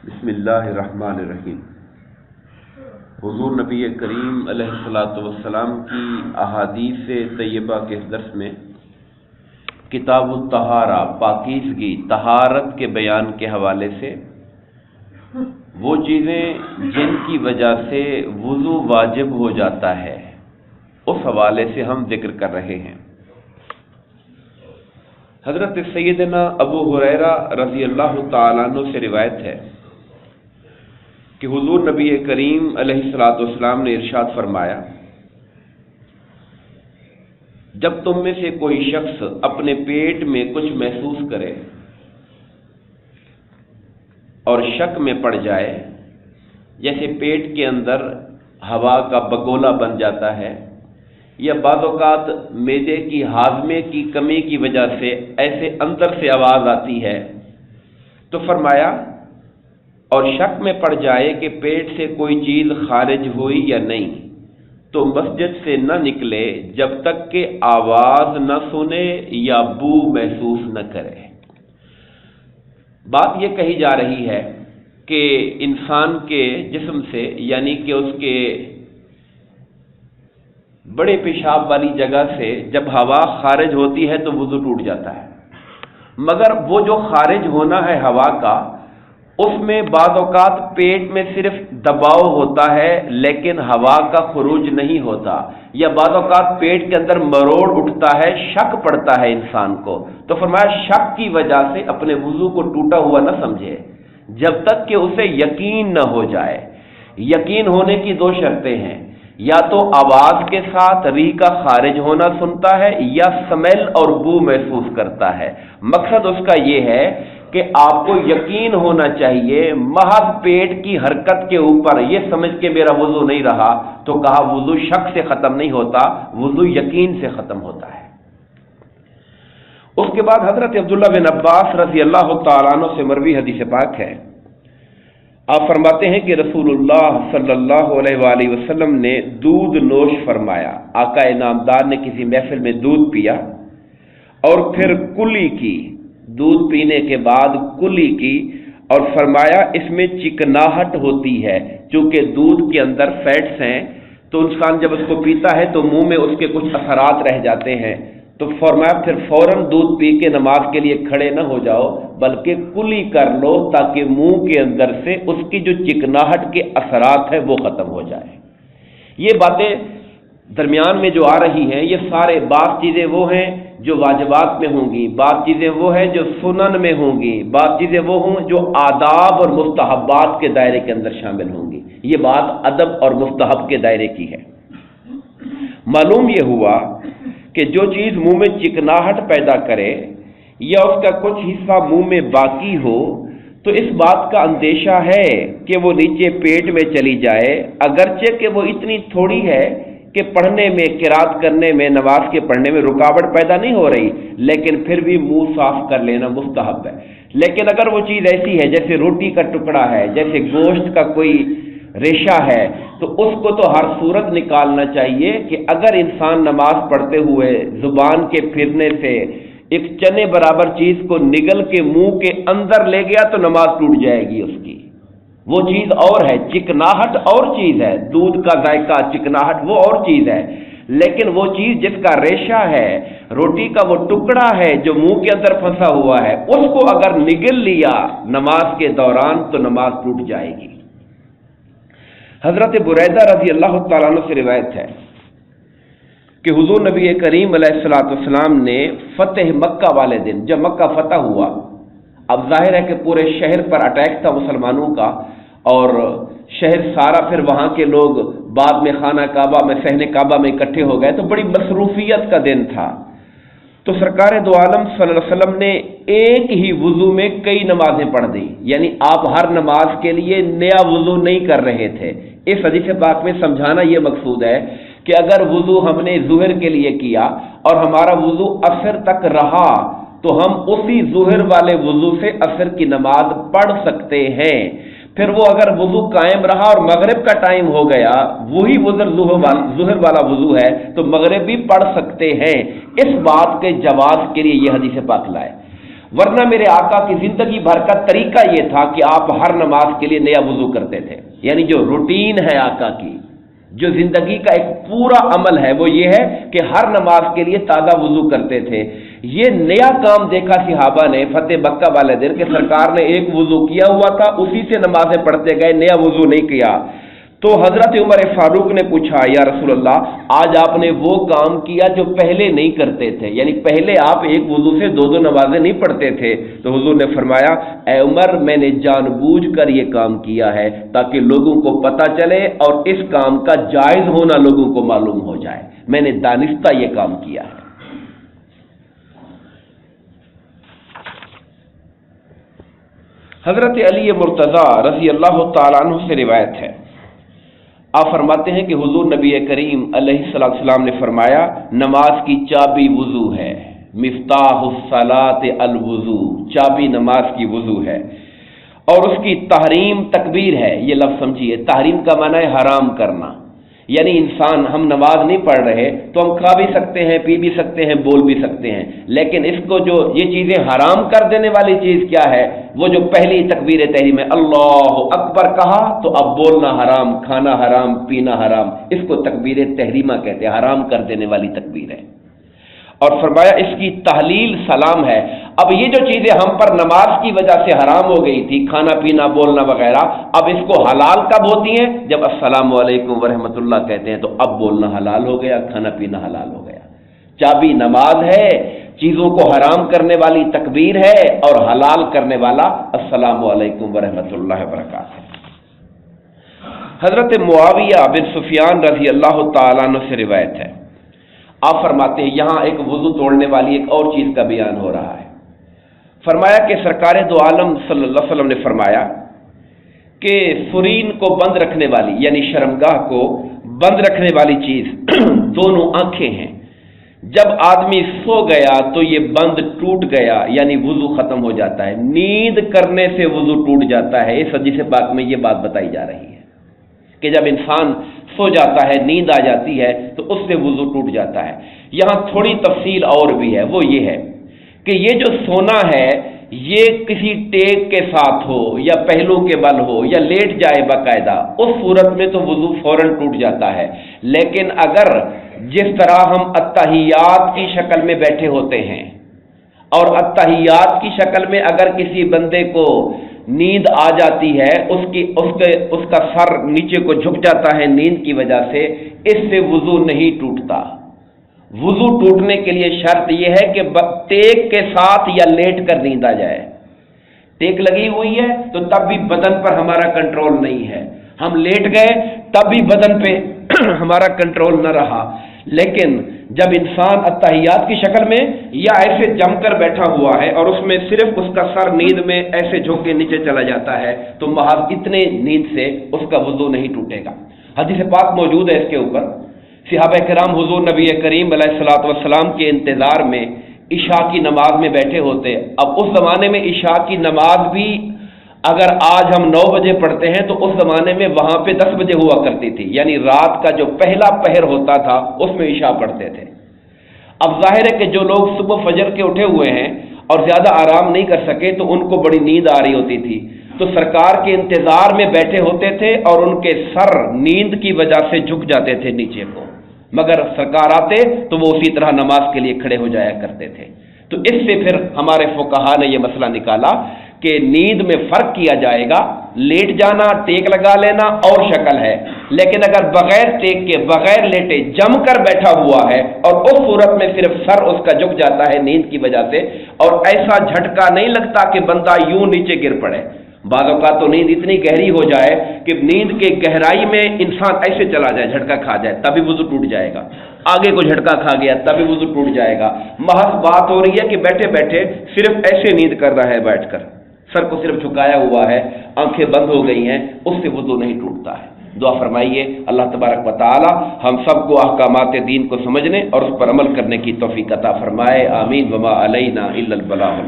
بسم اللہ الرحمن الرحیم۔ حضور نبی کریم علیہ الصلاۃ والسلام کی احادیث طیبہ کے اس درس میں کتاب الطہارہ، پاکیزگی، طہارت کے بیان کے حوالے سے وہ چیزیں جن کی وجہ سے وضو واجب ہو جاتا ہے اس حوالے سے ہم ذکر کر رہے ہیں۔ حضرت سیدنا ابو ہریرہ رضی اللہ تعالیٰ عنہ سے روایت ہے کہ حضور نبی کریم علیہ الصلاۃ والسلام نے ارشاد فرمایا، جب تم میں سے کوئی شخص اپنے پیٹ میں کچھ محسوس کرے اور شک میں پڑ جائے، جیسے پیٹ کے اندر ہوا کا بگولا بن جاتا ہے یا بعض اوقات معدے کی ہاضمے کی کمی کی وجہ سے ایسے اندر سے آواز آتی ہے، تو فرمایا اور شک میں پڑ جائے کہ پیٹ سے کوئی چیز خارج ہوئی یا نہیں، تو مسجد سے نہ نکلے جب تک کہ آواز نہ سنے یا بو محسوس نہ کرے۔ بات یہ کہی جا رہی ہے کہ انسان کے جسم سے، یعنی کہ اس کے بڑے پیشاب والی جگہ سے جب ہوا خارج ہوتی ہے تو وضو ٹوٹ جاتا ہے، مگر وہ جو خارج ہونا ہے ہوا کا، اس میں بعض اوقات پیٹ میں صرف دباؤ ہوتا ہے لیکن ہوا کا خروج نہیں ہوتا، یا بعض اوقات پیٹ کے اندر مروڑ اٹھتا ہے، شک پڑتا ہے انسان کو، تو فرمایا شک کی وجہ سے اپنے وضو کو ٹوٹا ہوا نہ سمجھے جب تک کہ اسے یقین نہ ہو جائے۔ یقین ہونے کی دو شرطیں ہیں، یا تو آواز کے ساتھ ریح کا خارج ہونا سنتا ہے یا سمیل اور بو محسوس کرتا ہے۔ مقصد اس کا یہ ہے کہ آپ کو یقین ہونا چاہیے، محض پیٹ کی حرکت کے اوپر یہ سمجھ کے میرا وضو نہیں رہا، تو کہا وضو شک سے ختم نہیں ہوتا، وضو یقین سے ختم ہوتا ہے۔ اس کے بعد حضرت عبداللہ بن عباس رضی اللہ تعالیٰ عنہ سے مروی حدیث پاک ہے، آپ فرماتے ہیں کہ رسول اللہ صلی اللہ علیہ وآلہ وسلم نے دودھ نوش فرمایا۔ آقا انعامدار نے کسی محفل میں دودھ پیا اور پھر کلی کی، دودھ پینے کے بعد کلی کی، اور فرمایا اس میں چکناہٹ ہوتی ہے، چونکہ دودھ کے اندر فیٹس ہیں تو انسان جب اس کو پیتا ہے تو منہ میں اس کے کچھ اثرات رہ جاتے ہیں، تو فرمایا پھر فوراً دودھ پی کے نماز کے لیے کھڑے نہ ہو جاؤ بلکہ کلی کر لو تاکہ منہ کے اندر سے اس کی جو چکناہٹ کے اثرات ہیں وہ ختم ہو جائے۔ یہ باتیں درمیان میں جو آ رہی ہیں، یہ سارے بعض چیزیں وہ ہیں جو واجبات میں ہوں گی، بعض چیزیں وہ ہیں جو سنن میں ہوں گی، بعض چیزیں وہ ہوں جو آداب اور مستحبات کے دائرے کے اندر شامل ہوں گی۔ یہ بات ادب اور مستحب کے دائرے کی ہے۔ معلوم یہ ہوا کہ جو چیز منہ میں چکناہٹ پیدا کرے یا اس کا کچھ حصہ منہ میں باقی ہو تو اس بات کا اندیشہ ہے کہ وہ نیچے پیٹ میں چلی جائے، اگرچہ کہ وہ اتنی تھوڑی ہے کہ پڑھنے میں، قرات کرنے میں، نماز کے پڑھنے میں رکاوٹ پیدا نہیں ہو رہی، لیکن پھر بھی منہ صاف کر لینا مستحب ہے۔ لیکن اگر وہ چیز ایسی ہے جیسے روٹی کا ٹکڑا ہے، جیسے گوشت کا کوئی ریشہ ہے، تو اس کو تو ہر صورت نکالنا چاہیے کہ اگر انسان نماز پڑھتے ہوئے زبان کے پھرنے سے ایک چنے برابر چیز کو نگل کے منہ کے اندر لے گیا تو نماز ٹوٹ جائے گی اس کی۔ وہ چیز اور ہے، چکناہٹ اور چیز ہے، دودھ کا ذائقہ، چکناہٹ وہ اور چیز ہے، لیکن وہ چیز جس کا ریشہ ہے، روٹی کا وہ ٹکڑا ہے جو منہ کے اندر پھنسا ہوا ہے، اس کو اگر نگل لیا نماز کے دوران تو نماز ٹوٹ جائے گی۔ حضرت بریدہ رضی اللہ تعالیٰ عنہ سے روایت ہے کہ حضور نبی کریم علیہ الصلوۃ والسلام نے فتح مکہ والے دن، جب مکہ فتح ہوا، اب ظاہر ہے کہ پورے شہر پر اٹیک تھا مسلمانوں کا، اور شہر سارا پھر وہاں کے لوگ بعد میں خانہ کعبہ میں، صحن کعبہ میں اکٹھے ہو گئے، تو بڑی مصروفیت کا دن تھا۔ تو سرکار دو عالم صلی اللہ علیہ وسلم نے ایک ہی وضو میں کئی نمازیں پڑھ دی، یعنی آپ ہر نماز کے لیے نیا وضو نہیں کر رہے تھے۔ اس حدیث پاک میں سمجھانا یہ مقصود ہے کہ اگر وضو ہم نے ظہر کے لیے کیا اور ہمارا وضو عصر تک رہا تو ہم اسی ظہر والے وضو سے عصر کی نماز پڑھ سکتے ہیں۔ پھر وہ اگر وضو قائم رہا اور مغرب کا ٹائم ہو گیا، وہی ظہر والا وضو ہے تو مغرب بھی پڑھ سکتے ہیں۔ اس بات کے جواز کے لیے یہ حدیث پاک لائے۔ ورنہ میرے آقا کی زندگی بھر کا طریقہ یہ تھا کہ آپ ہر نماز کے لیے نیا وضو کرتے تھے، یعنی جو روٹین ہے آقا کی، جو زندگی کا ایک پورا عمل ہے وہ یہ ہے کہ ہر نماز کے لیے تازہ وضو کرتے تھے۔ یہ نیا کام دیکھا صحابہ نے فتح مکہ والے دن کہ سرکار نے ایک وضو کیا ہوا تھا، اسی سے نمازیں پڑھتے گئے، نیا وضو نہیں کیا۔ تو حضرت عمر فاروق نے پوچھا یا رسول اللہ، آج آپ نے وہ کام کیا جو پہلے نہیں کرتے تھے، یعنی پہلے آپ ایک وضو سے دو نمازیں نہیں پڑھتے تھے۔ تو حضور نے فرمایا، اے عمر، میں نے جان بوجھ کر یہ کام کیا ہے تاکہ لوگوں کو پتہ چلے اور اس کام کا جائز ہونا لوگوں کو معلوم ہو جائے، میں نے دانستہ یہ کام کیا ہے۔ حضرت علی مرتضیٰ رضی اللہ تعالیٰ عنہ سے روایت ہے، آپ فرماتے ہیں کہ حضور نبی کریم علیہ السلام نے فرمایا، نماز کی چابی وضو ہے، مفتاح الصلاۃ الوضو، چابی نماز کی وضو ہے، اور اس کی تحریم تکبیر ہے۔ یہ لفظ سمجھیے، تحریم کا معنی ہے حرام کرنا، یعنی انسان، ہم نماز نہیں پڑھ رہے تو ہم کھا بھی سکتے ہیں، پی بھی سکتے ہیں، بول بھی سکتے ہیں، لیکن اس کو جو یہ چیزیں حرام کر دینے والی چیز کیا ہے، وہ جو پہلی تکبیر تحریم ہے، اللہ اکبر کہا تو اب بولنا حرام، کھانا حرام، پینا حرام، اس کو تکبیر تحریمہ کہتے ہیں، حرام کر دینے والی تکبیر ہے۔ اور فرمایا اس کی تحلیل سلام ہے۔ اب یہ جو چیزیں ہم پر نماز کی وجہ سے حرام ہو گئی تھی، کھانا پینا بولنا وغیرہ، اب اس کو حلال کب ہوتی ہیں؟ جب السلام علیکم ورحمۃ اللہ کہتے ہیں تو اب بولنا حلال ہو گیا، کھانا پینا حلال ہو گیا۔ چابی نماز ہے، چیزوں کو حرام کرنے والی تکبیر ہے، اور حلال کرنے والا السلام علیکم ورحمۃ اللہ وبرکاتہ۔ حضرت معاویہ بن سفیان رضی اللہ تعالیٰ عنہ سے روایت ہے، آپ فرماتے ہیں، یہاں ایک وضو توڑنے والی ایک اور چیز کا بیان ہو رہا ہے۔ فرمایا کہ سرکار دو عالم صلی اللہ علیہ وسلم نے فرمایا کہ فرین کو بند رکھنے والی، یعنی شرمگاہ کو بند رکھنے والی چیز دونوں آنکھیں ہیں۔ جب آدمی سو گیا تو یہ بند ٹوٹ گیا، یعنی وضو ختم ہو جاتا ہے۔ نیند کرنے سے وضو ٹوٹ جاتا ہے، اس حدیث پاک میں یہ بات بتائی جا رہی ہے کہ جب انسان سو جاتا ہے، نیند آ جاتی ہے تو اس سے وضو ٹوٹ جاتا ہے۔ یہاں تھوڑی تفصیل اور بھی ہے، وہ یہ ہے کہ یہ جو سونا ہے یہ کسی ٹیک کے ساتھ ہو یا پہلو کے بل ہو یا لیٹ جائے باقاعدہ، اس صورت میں تو وضو فوراً ٹوٹ جاتا ہے۔ لیکن اگر جس طرح ہم اتحیات کی شکل میں بیٹھے ہوتے ہیں، اور اتحیات کی شکل میں اگر کسی بندے کو نیند آ جاتی ہے، اس کا سر نیچے کو جھک جاتا ہے نیند کی وجہ سے، اس سے وضو نہیں ٹوٹتا۔ وضو ٹوٹنے کے لیے شرط یہ ہے کہ ٹیک کے ساتھ یا لیٹ کر نیند آ جائے۔ ٹیک لگی ہوئی ہے تو تب بھی بدن پر ہمارا کنٹرول نہیں ہے، ہم لیٹ گئے تب بھی بدن پہ ہمارا کنٹرول نہ رہا۔ لیکن جب انسان اتحیات کی شکل میں یا ایسے جم کر بیٹھا ہوا ہے اور اس میں صرف اس کا سر نیند میں ایسے جھک کے نیچے چلا جاتا ہے تو محض اتنے نیند سے اس کا وضو نہیں ٹوٹے گا۔ حدیث پاک موجود ہے اس کے اوپر۔ صحابہ کرام حضور نبی کریم علیہ الصلوۃ والسلام کے انتظار میں عشاء کی نماز میں بیٹھے ہوتے۔ اب اس زمانے میں عشاء کی نماز بھی اگر آج ہم 9 بجے پڑھتے ہیں تو اس زمانے میں وہاں پہ 10 بجے ہوا کرتی تھی، یعنی رات کا جو پہلا پہر ہوتا تھا اس میں عشاء پڑھتے تھے۔ اب ظاہر ہے کہ جو لوگ صبح فجر کے اٹھے ہوئے ہیں اور زیادہ آرام نہیں کر سکے تو ان کو بڑی نیند آ رہی ہوتی تھی، تو سرکار کے انتظار میں بیٹھے ہوتے تھے اور ان کے سر نیند کی وجہ سے جھک جاتے تھے نیچے کو، مگر سرکار آتے تو وہ اسی طرح نماز کے لیے کھڑے ہو جایا کرتے تھے۔ تو اس سے پھر ہمارے فقہا نے یہ مسئلہ نکالا کہ نیند میں فرق کیا جائے گا، لیٹ جانا، ٹیک لگا لینا اور شکل ہے، لیکن اگر بغیر ٹیک کے بغیر لیٹے جم کر بیٹھا ہوا ہے اور اس صورت میں صرف سر اس کا جھک جاتا ہے نیند کی وجہ سے، اور ایسا جھٹکا نہیں لگتا کہ بندہ یوں نیچے گر پڑے۔ بعض اوقات تو نیند اتنی گہری ہو جائے کہ نیند کے گہرائی میں انسان ایسے چلا جائے، جھٹکا کھا جائے، تبھی وضو ٹوٹ جائے گا۔ آگے کو جھٹکا کھا گیا تبھی وضو ٹوٹ جائے گا۔ محض بات ہو رہی ہے کہ بیٹھے بیٹھے صرف ایسے نیند کر رہا ہے، بیٹھ کر سر کو صرف جھکایا ہوا ہے، آنکھیں بند ہو گئی ہیں، اس سے وضو نہیں ٹوٹتا ہے۔ دعا فرمائیے اللہ تبارک و تعالی ہم سب کو احکامات دین کو سمجھنے اور اس پر عمل کرنے کی توفیق عطا فرمائے، آمین۔ وما علینا الا البلاغ۔